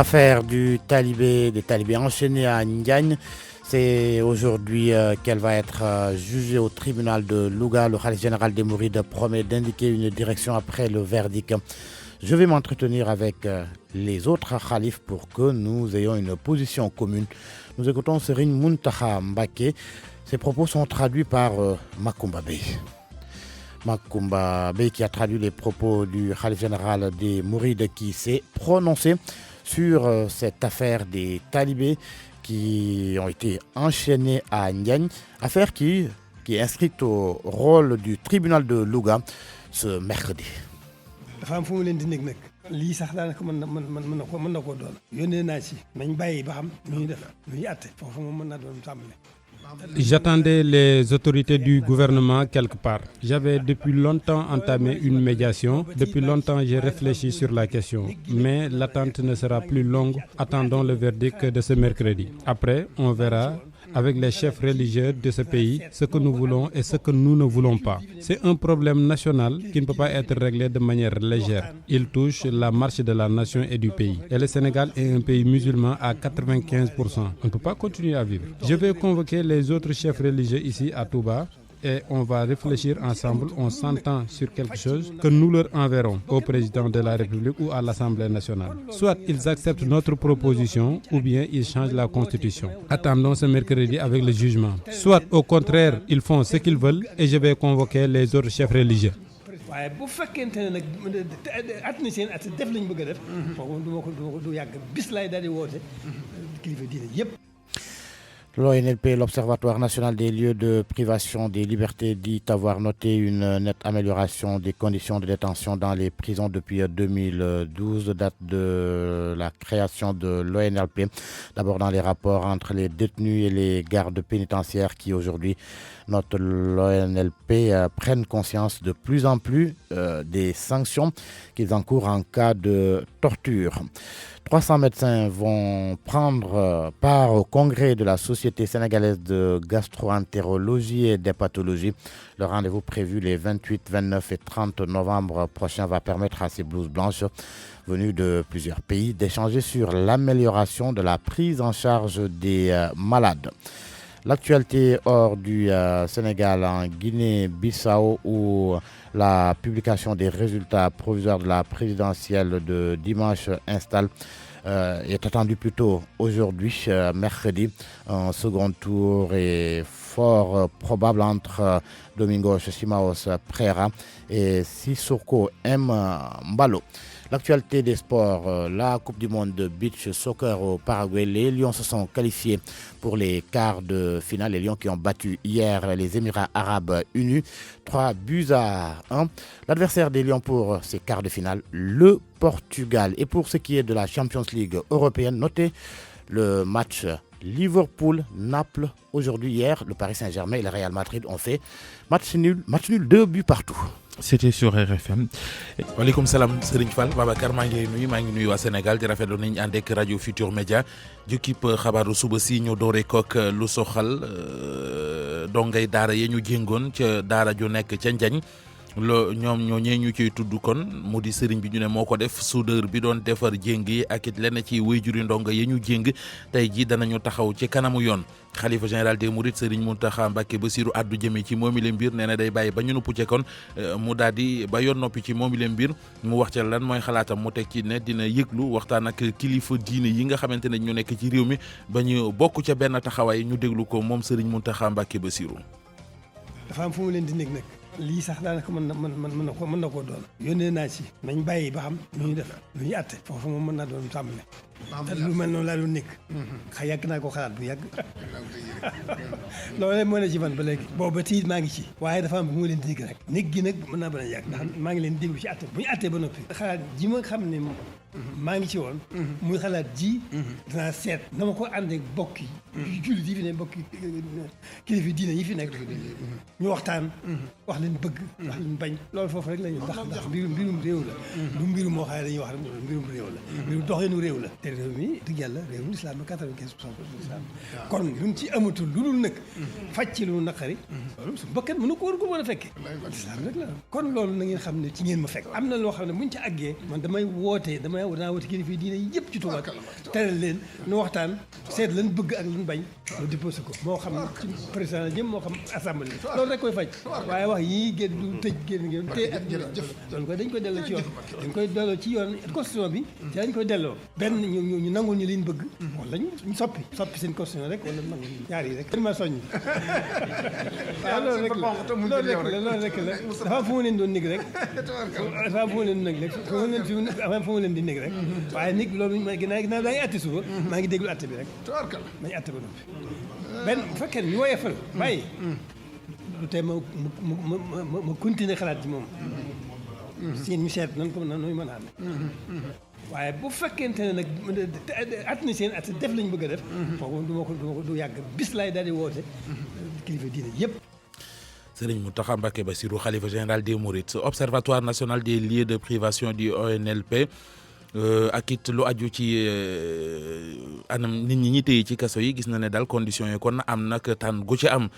L'affaire des talibés enchaînés à Ndiagne, c'est aujourd'hui qu'elle va être jugée au tribunal de Louga. Le khalife général des Mourides promet d'indiquer une direction après le verdict. Je vais m'entretenir avec les autres khalifes pour que nous ayons une position commune. Nous écoutons Serigne Mountakha Mbacké. Ses propos sont traduits par Makumba Bey. Makumba Bey qui a traduit les propos du khalife général des Mourides qui s'est prononcé sur cette affaire des talibés qui ont été enchaînés à Ndiagne, affaire qui est inscrite au rôle du tribunal de Louga ce mercredi. dafa am fu mu leen di nekk nag lii sax daanaka mën na koo doon yónnee naa ci nañ bàyyi ba xam nu ñuy def nu ñuy àtte foofu moom mën naa doon tàmbale. J'attendais les autorités du gouvernement quelque part. J'avais depuis longtemps entamé une médiation. Depuis longtemps, j'ai réfléchi sur la question. Mais l'attente ne sera plus longue. Attendons le verdict de ce mercredi. Après, on verra avec les chefs religieux de ce pays ce que nous voulons et ce que nous ne voulons pas. C'est un problème national qui ne peut pas être réglé de manière légère. Il touche la marche de la nation et du pays. Et le Sénégal est un pays musulman à 95%. On ne peut pas continuer à vivre. Je vais convoquer les autres chefs religieux ici à Touba et on va réfléchir ensemble, on s'entend sur quelque chose que nous leur enverrons au président de la République ou à l'Assemblée nationale. Soit ils acceptent notre proposition ou bien ils changent la constitution. Attendons ce mercredi avec le jugement. Soit au contraire, ils font ce qu'ils veulent et je vais convoquer les autres chefs religieux. waaye bu fekkente ne nag at na seen at def lañ bëgg a def. foofu du yàgg bis laay daal di woote kilifa diine yëpp. L'ONLP, l'Observatoire national des lieux de privation des libertés, dit avoir noté une nette amélioration des conditions de détention dans les prisons depuis 2012, date de la création de l'ONLP. D'abord dans les rapports entre les détenus et les gardes pénitentiaires qui aujourd'hui notent l'ONLP prennent conscience de plus en plus des sanctions qu'ils encourent en cas de torture. 300 médecins vont prendre part au congrès de la Société sénégalaise de gastro-entérologie et d'hépatologie. Le rendez-vous prévu les 28, 29 et 30 novembre prochains va permettre à ces blouses blanches venues de plusieurs pays d'échanger sur l'amélioration de la prise en charge des malades. L'actualité hors du Sénégal, en Guinée-Bissau, où la publication des résultats provisoires de la présidentielle de dimanche installe est attendue plutôt aujourd'hui, mercredi. Un second tour est fort probable entre Domingos Simaos Pereira et Sissoko Mbalo. L'actualité des sports, la Coupe du monde de beach soccer au Paraguay. Les Lions se sont qualifiés pour les quarts de finale. Les Lions qui ont battu hier les Émirats arabes unis. 3-1. L'adversaire des Lions pour ces quarts de finale, le Portugal. Et pour ce qui est de la Champions League européenne, notez le match Liverpool-Naples. Aujourd'hui, hier, le Paris Saint-Germain et le Real Madrid ont fait match nul, 2 buts partout. C'était sur RFM. waaleykum salaam Serigne Fall Babacar maa ngi lay nuyu maa ngi nuyu waa Sénégal di rafetlu nañ ànd ak rajo Futur Média jukkib xabaaru suba si ñu doore kook lu soxal dongay daara ya ñu jéngoon ca daara ju nekk ca Njañ ñoom ñooñee ñu ciy tudd kon mu di sëriñ bi ñu ne moo ko def soudeur bi doon defar jéng yi ak it lenn ci wéyjuri ndongo ya ñu jéng tey ji danañu taxaw ci kanamu yoon. Xalifa général des Mourides Serigne Mountakha Mbacké Bassirou addu jëmee ci moomi leen mbir nee na day bàyyi ba ñu nuppu ci kon mu daal di ba yoon noppi ci moomi leen mbir mu wax ca lan mooy xalaatam mu teg ci ne dina yëglu waxtaan ak kilifa diine yi nga xamante ne ñu nekk ci réew mi ba ñu bokk ca benn taxawaay ñu déglu ko moom Serigne Mountakha Mbacké Bassirou. dafa am fu mu leen di nekk nag lii sax daanaka mën na koo doon yónnee naa ci nañ bàyyi ba xam nu ñuy def nu ñuy àtte foofu moom mën naa doon tàmbale. te lu mel noonu laa doon nekk. yàgg naa ko xalaat bu yàgg. loolu moo ne ci man ba léegi. boobu tiit maa ngi ci. waaye dafa am bu ma leen di dégg rek. nekk gi nag mën naa bañ a yàgg. ndax maa ngi leen déglu ci àtte bu ñu àttee ba noppi. xalaat ji ma xam ne maa ngi ci woon. muy xalaat ji. dinaa seet na ma ko àndee bokk yi. jullit yi fi ne bokk kilifa diine yi fi nekk. ñu waxtaan. wax leen bëgg. wax leen bañ. loolu foofu rek la ñu ndax mbirum réew la. du mbirum moo xam ne dañuy wax rek mbirum réew la. mbirum doxinu réew la. te réew mi dëgg yàlla réewum islam la 95% islam. kon luñ ci amatul lu dul nag. faj ci lu naqari. loolu su mbokkat mënu ko war ko mën a fekkee. islam rek la kon loolu na ngeen xam ne ci ngeen ma fekk. am na loo xam ne buñ ci àggee man damay wootee damay danaa wuti kilifa diine yëpp ci Touba teral leen nu waxtaan seet lan bëgg ak lan bañ lu déposé ko moo xam ci président la jëm moo xam assemblée loolu rek koy faj waaye wax yii génn du tëj génn ngeen te ak loolu koy dañ koy delloo ci yoon dañ koy delloo ci yoon constitution bi ci dañ koy delloo benn ñu nangul ñu liñ bëgg wala ñu soppi seen constitution rek wala nangu ñaar yi rek ma soññ waaw loolu rek la dafa am fu ma leen doon nekk rek dafa am fu ma leen doon nekk rek fu ma leen di nekk rek waaye nit loolu ginnaaw daa ngi atte suba maa ngi déglu atte bi rek nañu atte ba noppi benn bu fekkee ñu woyefal bàyyi lu tey ma continuer xalaat ci moom si ñu seet nan ko nan mën a amee waaye bu fekkente ne nag at na seen at def lañ bëgg a def foofu du ma ko du yàgg bis laay daal di woote kilifa diine yëpp. Serigne Mountakha Mbacké Bassirou khalifa général des Mourides observatoire national des lieux de privation du ONLP ak it lu aju ci anam nit ñi téye ci kaso yi gis na ne daal conditions yi kon am nag tànn gu ci am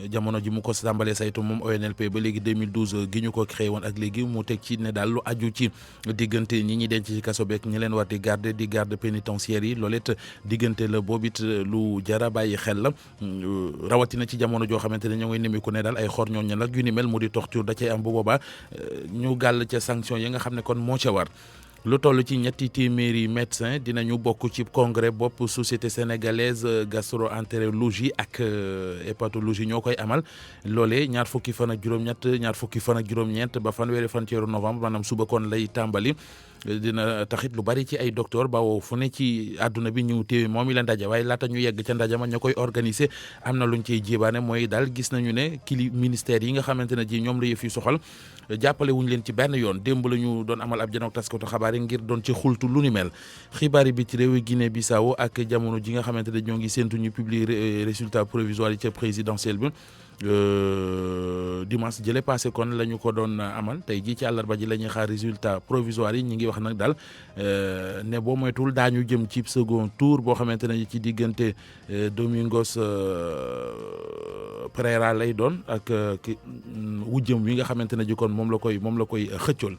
jamono ji mu ko tàmbalee saytu moom ONLP ba léegi 2012 gi ñu ko créé woon ak léegi mu teg ci ne daal lu aju ci diggante ñi denc ci kaso beeg ñi leen war di garde pénitentiaire yi loolu it diggante la boobu it lu jara bàyyi xel la rawatina ci jamono joo xamante ne ñoo ngi nemiku ne daal ay xor ñooñu nag yu ni mel mu di torture da cay am bu boobaa ñu gàll ca sanction yi nga xam ne kon moo ca war. lu toll ci ñetti téeméeri médecin dinañu bokk ci congrès bopp société sénégalaise gastro-entérologie ak hépatologie ñoo koy amal loolee ñaar fukki fan ak juróom-ñeent ba fanweeri fan ci weeru novembre maanaam suba kon lay tàmbali dina taxit lu bari ci ay docteur bawoo fu ne ci àdduna bi ñu téewe moom i la ndaje waaye laata ñu yegg ca ndaje ma ña koy organiser am na luñ ciy jébaane mooy daal gis nañu ne ministère yi nga xamante ne ji ñoom la yëf yi soxal jàppale wuñ leen ci benn yoon démb la ñu doon amal ab janook taskatu xabaar yi ngir doon ci xultu lu ni mel xibaar yi bi ci réew Guinée Bissau ak jamono ji nga xamante ne ñoo ngi séntu ñu publier résultat provisoire yi ca présidentiel bi dimanche jële passé kon la ñu ko doon amal tey jii ci àllarba ji la ñuy xaar résultat provisoire yi ñi ngi wax nag daal ne boo moytul daañu jëm ci second tour boo xamante ne ci diggante Domingos Pereira lay doon ak wujjëm wi nga xamante ne ji kon moom la koy xëccool.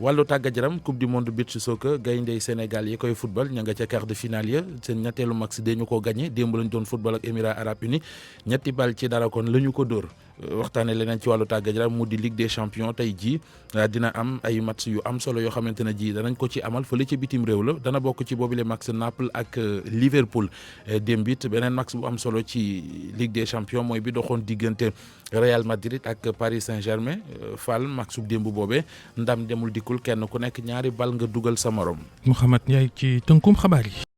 wàllu tàggat yaram coupe du monde beach soccer gayndey Sénégal yi koy football ña nga ca quart de finale ya seen ñetteelu match dañu ko gagné démb lañ doon football ak Émirats arabes unis ñetti bal ci dara kon la ñu ko dóor waxtaane leneen ci wàllu tàggat yaram mu di Ligue des champions tey jii dina am ay match yu am solo yoo xamante ne ji danañ ko ci amal fële ca bitim réew la dana bokk ci boobule match Naples ak Liverpool démb it beneen match bu am solo ci Ligue des champions mooy bi doxoon diggante Real Madrid ak Paris Saint-Germain Fall match bu démb boobee ndam demul dikkul kenn ku nekk ñaari bal nga dugal sa morom. Mouhamed Ndiaye ci tënkum xabaar yi.